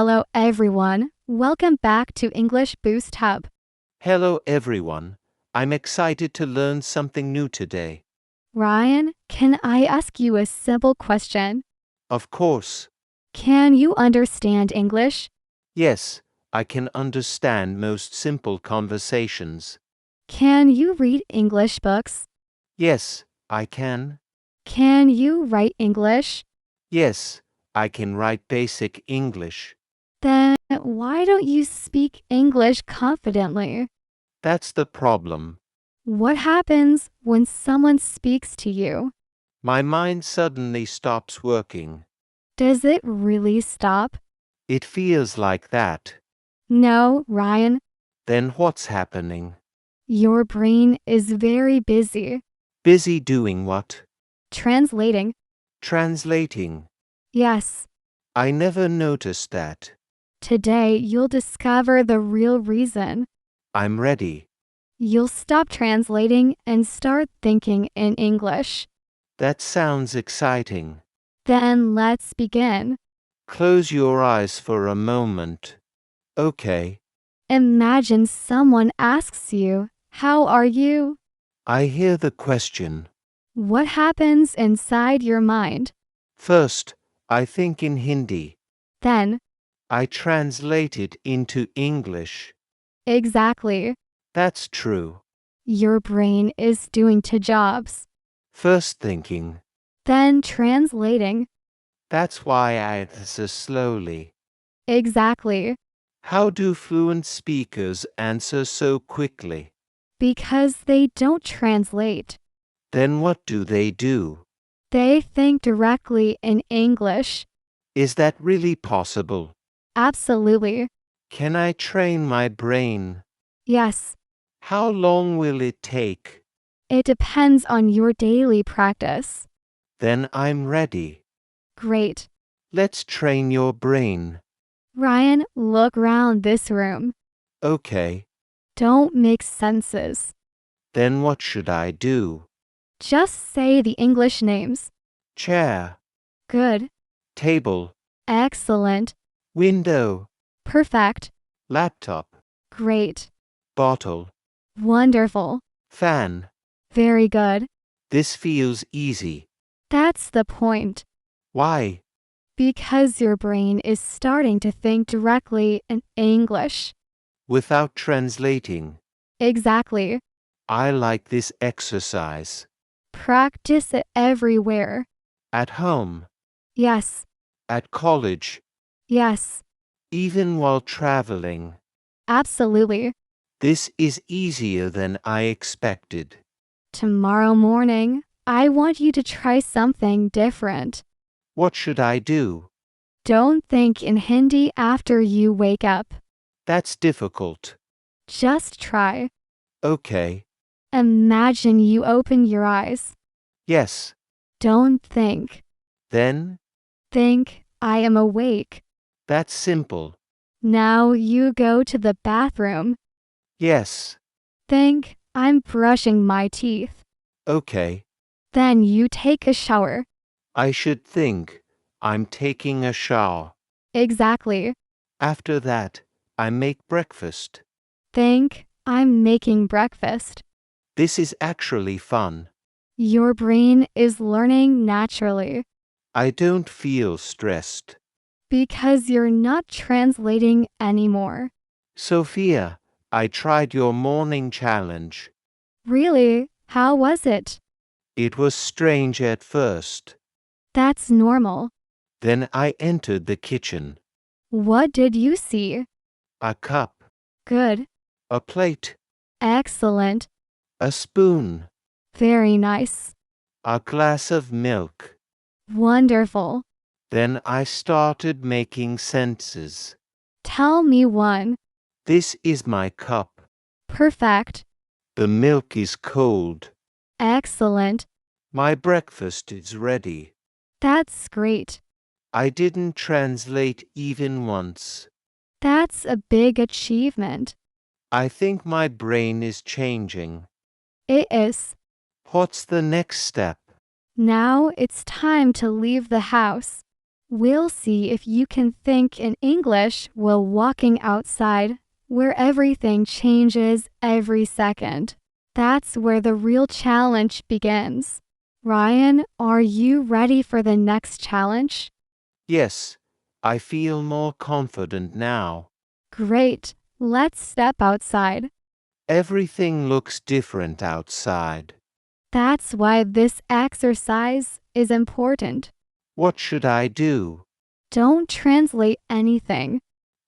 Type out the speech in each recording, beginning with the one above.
Hello everyone. Welcome back to English Boost Hub. Hello everyone. I'm excited to learn something new today. Ryan, can I ask you a simple question? Of course. Can you understand English? Yes, I can understand most simple conversations. Can you read English books? Yes, I can. Can you write English? Yes, I can write basic English. Then why don't you speak English confidently? That's the problem. What happens when someone speaks to you? My mind suddenly stops working. Does it really stop? It feels like that. No, Ryan. Then what's happening? Your brain is very busy. Busy doing what? Translating. Translating. Yes. I never noticed that. Today you'll discover the real reason. I'm ready. You'll stop translating and start thinking in English. That sounds exciting. Then let's begin. Close your eyes for a moment. Okay, Imagine someone asks you, "How are you?" I hear the question. What happens inside your mind? First, I think in Hindi. Then, I translate it into English. exactly. That's true. Your brain is doing two jobs. First thinking. Then translating. That's why I answer slowly. Exactly. How do fluent speakers answer so quickly? Because they don't translate. Then what do they do? They think directly in English. Is that really possible? Absolutely. Can I train my brain? Yes. How long will it take? It depends on your daily practice. Then I'm ready. Great. Let's train your brain. Ryan, look around this room. Okay, Don't make senses. then what should I do? Just say the English names. Chair, Good. table, Excellent. window, Perfect. laptop, Great. bottle, Wonderful. fan. Very good. This feels easy. That's the point. Why? Because your brain is starting to think directly in English. Without translating. Exactly. I like this exercise. Practice it everywhere. At home, Yes. at college, Yes. even while traveling. Absolutely. This is easier than I expected. Tomorrow morning, I want you to try something different. What should I do? Don't think in Hindi after you wake up. That's difficult. Just try. Okay. Imagine you open your eyes. Yes. Don't think. Then? Think, "I am awake." That's simple. Now you go to the bathroom. Yes. Think, "I'm brushing my teeth." Okay. Then you take a shower. I should think. I'm taking a shower. Exactly. After that, I make breakfast. Think, "I'm making breakfast." This is actually fun. Your brain is learning naturally I don't feel stressed. because you're not translating anymore. Sophia, I tried your morning challenge. Really? How was it? It was strange at first. That's normal. Then I entered the kitchen. What did you see? A cup, Good. a plate, Excellent. a spoon, Very nice. a glass of milk. Wonderful. Then I started making sentences. Tell me one. This is my cup. Perfect. The milk is cold. Excellent. My breakfast is ready. That's great. I didn't translate even once. That's a big achievement. I think my brain is changing. It is. What's the next step? Now it's time to leave the house. We'll see if you can think in English while walking outside, where everything changes every second. That's where the real challenge begins. Ryan, are you ready for the next challenge? Yes, I feel more confident now. Great. Let's step outside. Everything looks different outside. That's why this exercise is important. What should I do? Don't translate anything.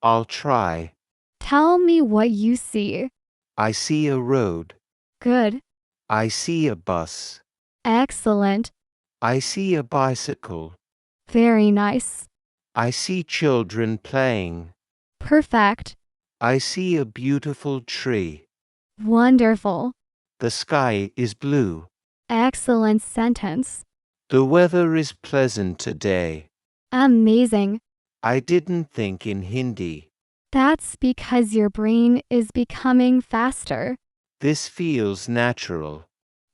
I'll try. Tell me what you see. I see a road. Good. I see a bus. Excellent. I see a bicycle. Very nice. I see children playing. Perfect. I see a beautiful tree. Wonderful. The sky is blue. Excellent sentence. The weather is pleasant today. Amazing. I didn't think in Hindi. That's because your brain is becoming faster. This feels natural.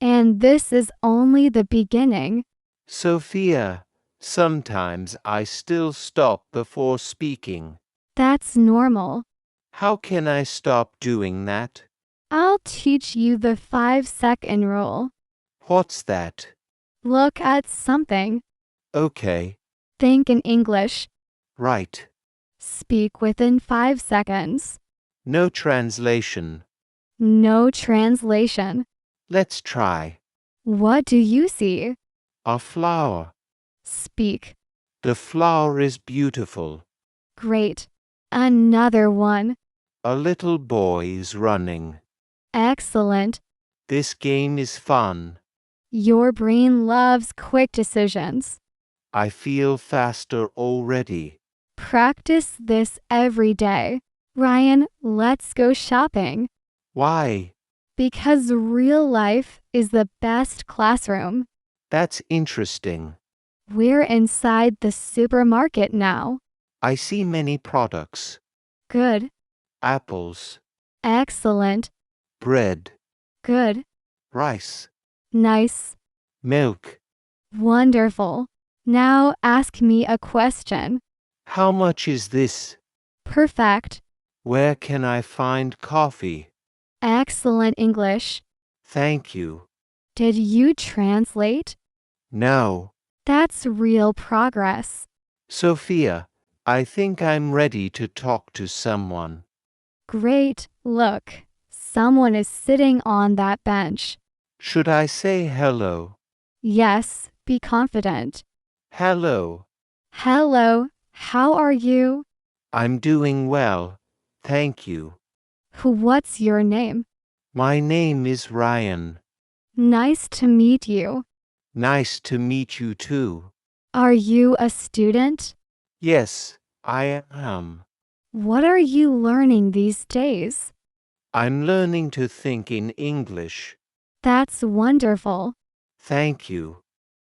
And this is only the beginning. Sophia, sometimes I still stop before speaking. That's normal. How can I stop doing that? I'll teach you the 5-second rule. What's that? Look at something. Okay, Think in English. right. Speak within 5 seconds. No translation. No translation. Let's try. What do you see? A flower. Speak. The flower is beautiful. Great. Another one. A little boy is running. Excellent. This game is fun. Your brain loves quick decisions. I feel faster already. Practice this every day. Ryan, let's go shopping. Why? Because real life is the best classroom. That's interesting. We're inside the supermarket now. I see many products. Good. Apples, Excellent. bread, Good. rice, Nice. milk. Wonderful. Now ask me a question. How much is this? Perfect. Where can I find coffee? Excellent English. Thank you. Did you translate? No. That's real progress. Sophia, I think I'm ready to talk to someone. Great. Look, someone is sitting on that bench. Should I say hello? Yes, be confident. Hello. Hello, how are you? I'm doing well. Thank you. What's your name? My name is Ryan. Nice to meet you. Nice to meet you too. Are you a student? Yes, I am. What are you learning these days? I'm learning to think in English. That's wonderful. Thank you.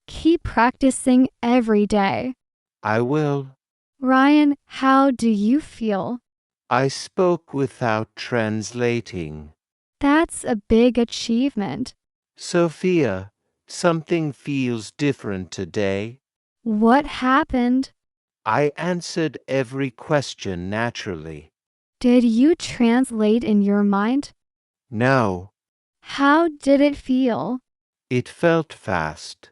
Keep practicing every day. I will. Ryan, how do you feel? I spoke without translating. That's a big achievement. Sophia, something feels different today. What happened? I answered every question naturally. Did you translate in your mind? No, How did it feel? it felt fast.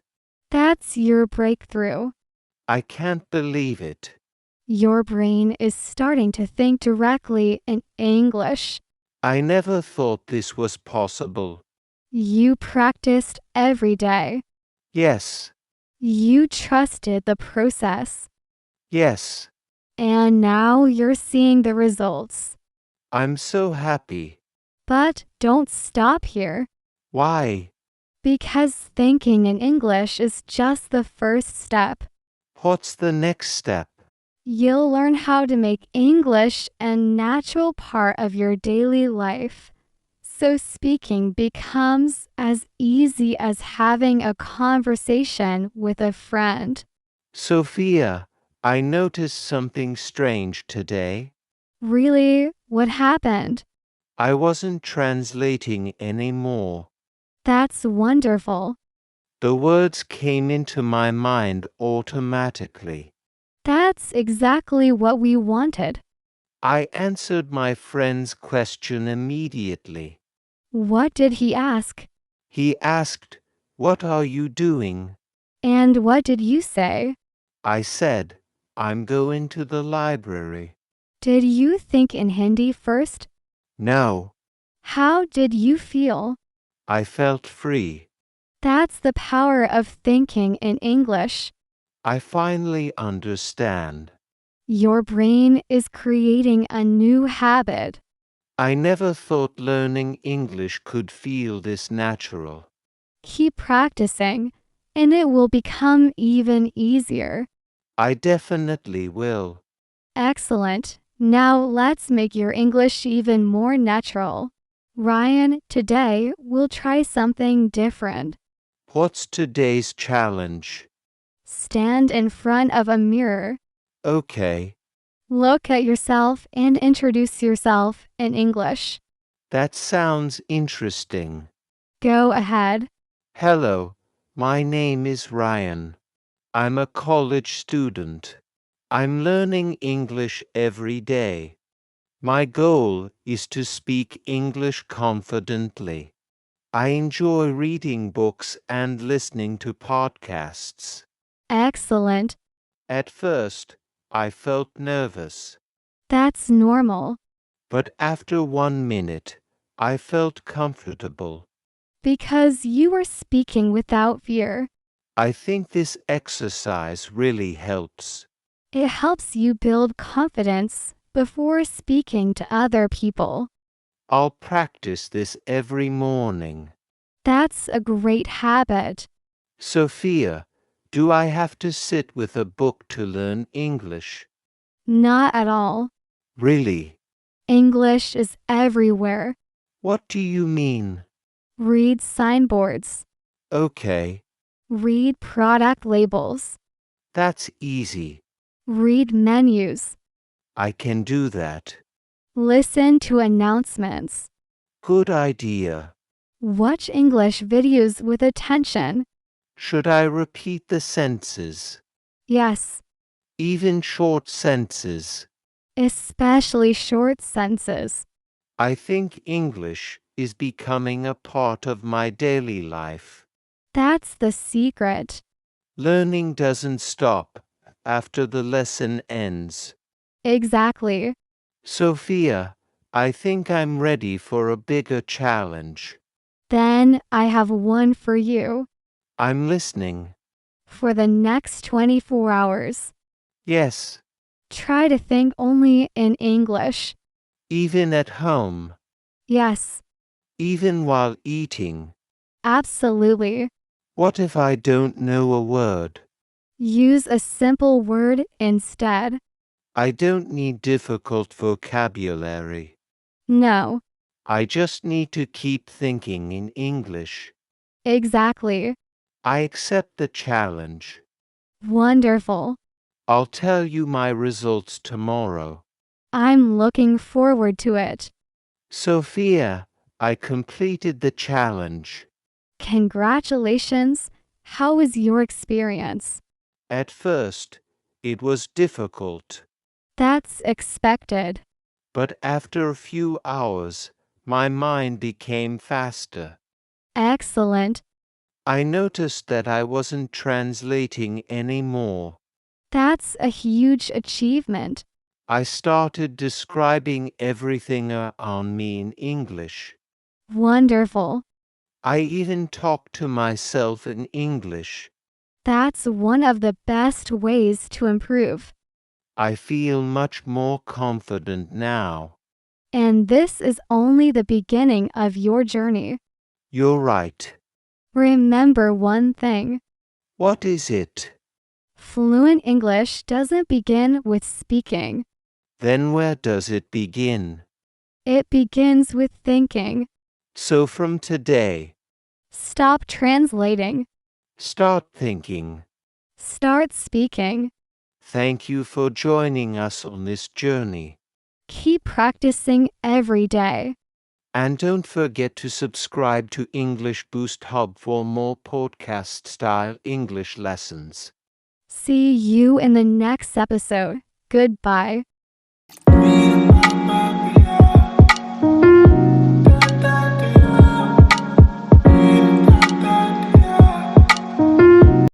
That's your breakthrough. I can't believe it. Your brain is starting to think directly in English. I never thought this was possible. You practiced every day. Yes, You trusted the process. yes, And now you're seeing the results. I'm so happy. But don't stop here. Why? Because thinking in English is just the first step. What's the next step? You'll learn how to make English a natural part of your daily life. So speaking becomes as easy as having a conversation with a friend. Sophia, I noticed something strange today. Really? What happened? I wasn't translating anymore. That's wonderful. The words came into my mind automatically. That's exactly what we wanted. I answered my friend's question immediately. What did he ask? He asked, "What are you doing?" And what did you say? I said, "I'm going to the library." Did you think in Hindi first? No, How did you feel? I felt free. That's the power of thinking in English. I finally understand. Your brain is creating a new habit. I never thought learning English could feel this natural. Keep practicing, and it will become even easier. I definitely will. Excellent. Now let's make your English even more natural. Ryan, today we'll try something different. What's today's challenge? Stand in front of a mirror. Okay, Look at yourself and introduce yourself in English. that sounds interesting. Go ahead. Hello, my name is Ryan. I'm a college student. I'm learning English every day. My goal is to speak English confidently. I enjoy reading books and listening to podcasts. Excellent. At first, I felt nervous, That's normal but after 1 minute, I felt comfortable. because you are speaking without fear. I think this exercise really helps. It helps you build confidence before speaking to other people. I'll practice this every morning. That's a great habit. Sophia, do I have to sit with a book to learn English? Not at all. Really? English is everywhere. What do you mean? Read signboards. Okay, Read product labels. that's easy. Read menus. I can do that. Listen to announcements. Good idea. Watch English videos with attention. Should I repeat the sentences? Yes, Even short sentences. especially short sentences. I think English is becoming a part of my daily life. That's the secret. Learning doesn't stop after the lesson ends. Exactly. Sophia, I think I'm ready for a bigger challenge. Then I have one for you. I'm listening. For the next 24 hours, Yes, try to think only in English. even at home, Yes, even while eating. absolutely. What if I don't know a word? Use a simple word instead. I don't need difficult vocabulary. No, I just need to keep thinking in English. exactly. I accept the challenge. Wonderful. I'll tell you my results tomorrow. I'm looking forward to it. Sophia, I completed the challenge. Congratulations. How was your experience? At first, it was difficult, That's expected. but after a few hours, my mind became faster. Excellent. I noticed that I wasn't translating anymore. That's a huge achievement. I started describing everything around me in English. Wonderful. I even talked to myself in English. That's one of the best ways to improve. I feel much more confident now. And this is only the beginning of your journey. You're right. Remember one thing. What is it? Fluent English doesn't begin with speaking. Then where does it begin? It begins with thinking. So from today, Stop translating. start thinking. Start speaking. Thank you for joining us on this journey. Keep practicing every day. And don't forget to subscribe to English Boost Hub for more podcast-style English lessons. See you in the next episode. Goodbye.